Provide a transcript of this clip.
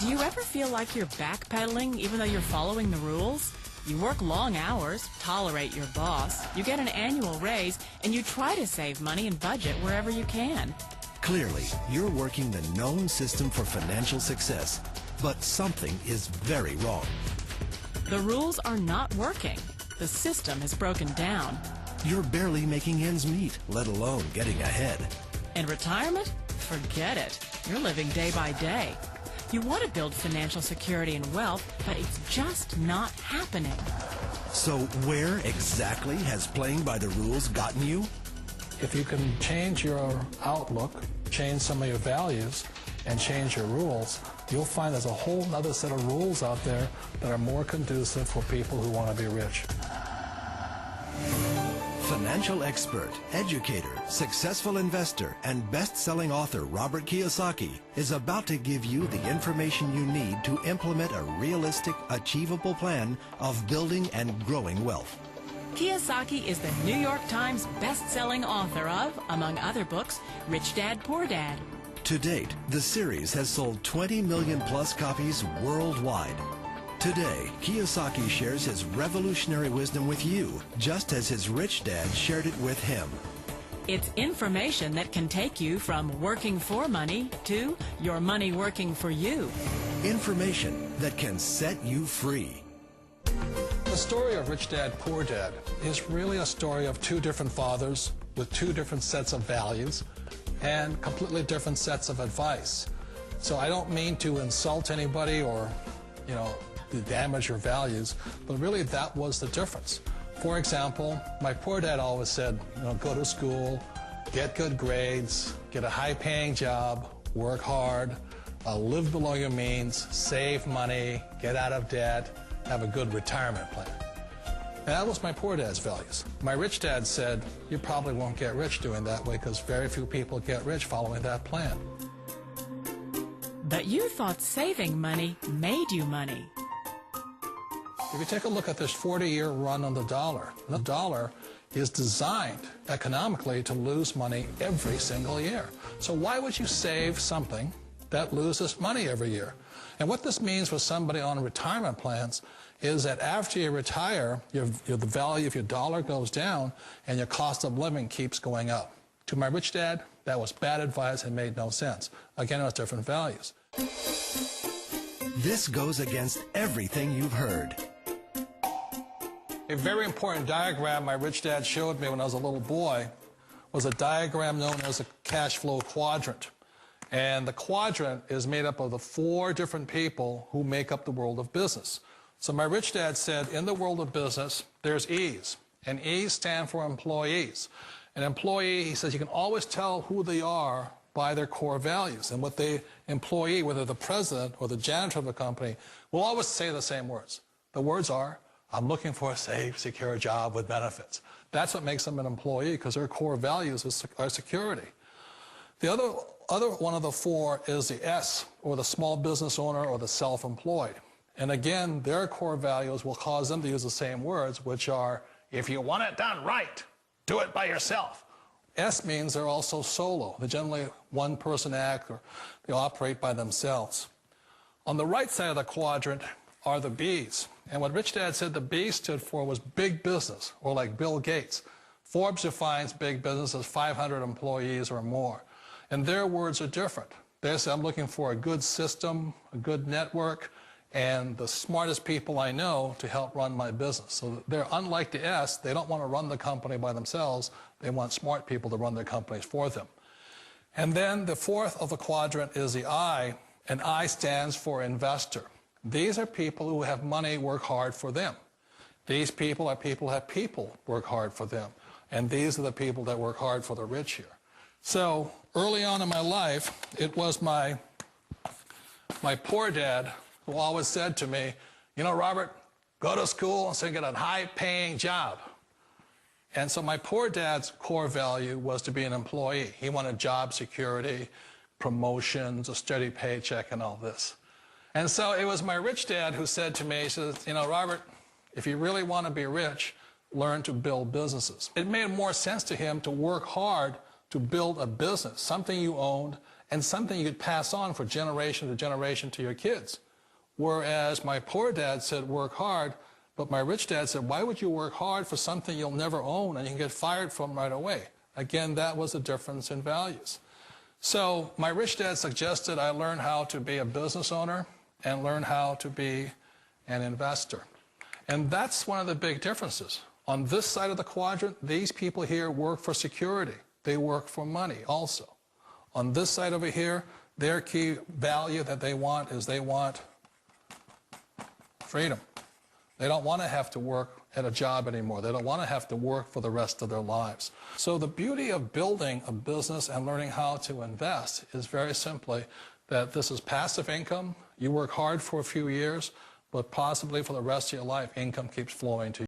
Do you ever feel like you're backpedaling even though you're following the rules? You work long hours, tolerate your boss, you get an annual raise, and you try to save money and budget wherever you can. Clearly, you're working the known system for financial success, but something is very wrong. The rules are not working. The system has broken down. You're barely making ends meet, let alone getting ahead. And retirement? Forget it. You're living day by day. You want to build financial security and wealth, but it's just not happening. So where exactly has playing by the rules gotten you? If you can change your outlook, change some of your values, and change your rules, you'll find there's a whole other set of rules out there that are more conducive for people who want to be rich. Financial expert, educator, successful investor, and best-selling author Robert Kiyoski is about to give you the information you need to implement a realistic, achievable plan of building and growing wealth. Kiyosaki is the New York Times best-selling author of, among other books, Rich Dad, Poor Dad. To date, the series has sold 20 million plus copies worldwide. Today, Kiyosaki shares his revolutionary wisdom with you, just as his rich dad shared it with him. It's information that can take you from working for money to your money working for you. Information that can set you free. The story of Rich Dad, Poor Dad is really a story of two different fathers with two different sets of values and completely different sets of advice. So I don't mean to insult anybody or, to damage your values, but really that was the difference. For example, my poor dad always said, go to school, get good grades, get a high-paying job, work hard, live below your means, save money, get out of debt, have a good retirement plan. And that was my poor dad's values. My rich dad said, you probably won't get rich doing that way because very few people get rich following that plan. But you thought saving money made you money. If you take a look at this 40-year run on the dollar is designed economically to lose money every single year. So why would you save something that loses money every year? And what this means for somebody on retirement plans is that after you retire, the value of your dollar goes down and your cost of living keeps going up. To my rich dad, that was bad advice and made no sense. Again, it was different values. This goes against everything you've heard. A very important diagram my rich dad showed me when I was a little boy was a diagram known as a cash flow quadrant. And the quadrant is made up of the four different people who make up the world of business. So my rich dad said, in the world of business, there's E's. And E's stand for employees. An employee, he says, you can always tell who they are by their core values. And what the employee, whether the president or the janitor of the company, will always say the same words. The words are, I'm looking for a safe, secure job with benefits. That's what makes them an employee, because their core values are security. The other one of the four is the S, or the small business owner or the self-employed. And again, their core values will cause them to use the same words, which are, if you want it done right, do it by yourself. S means they're also solo. They're generally one-person act, or they operate by themselves. On the right side of the quadrant are the B's. And what Rich Dad said the B stood for was big business, or like Bill Gates. Forbes defines big business as 500 employees or more. And their words are different. They say, I'm looking for a good system, a good network, and the smartest people I know to help run my business. So they're unlike the S. They don't want to run the company by themselves. They want smart people to run their companies for them. And then the fourth of the quadrant is the I, and I stands for investor. These are people who have money work hard for them. These people are people who have people work hard for them. And these are the people that work hard for the rich here. So early on in my life, it was my poor dad who always said to me, Robert, go to school and so get a high-paying job. And so my poor dad's core value was to be an employee. He wanted job security, promotions, a steady paycheck, and all this. And so it was my rich dad who said to me, he says, Robert, if you really want to be rich, learn to build businesses. It made more sense to him to work hard to build a business, something you owned, and something you could pass on for generation to generation to your kids. Whereas my poor dad said, work hard, but my rich dad said, why would you work hard for something you'll never own and you can get fired from right away? Again, that was the difference in values. So my rich dad suggested I learn how to be a business owner and learn how to be an investor. And that's one of the big differences. On this side of the quadrant, these people here work for security. They work for money also. On this side over here, their key value that they want is they want freedom. They don't want to have to work at a job anymore. They don't want to have to work for the rest of their lives. So the beauty of building a business and learning how to invest is very simply that this is passive income. You work hard for a few years, but possibly for the rest of your life, income keeps flowing to you.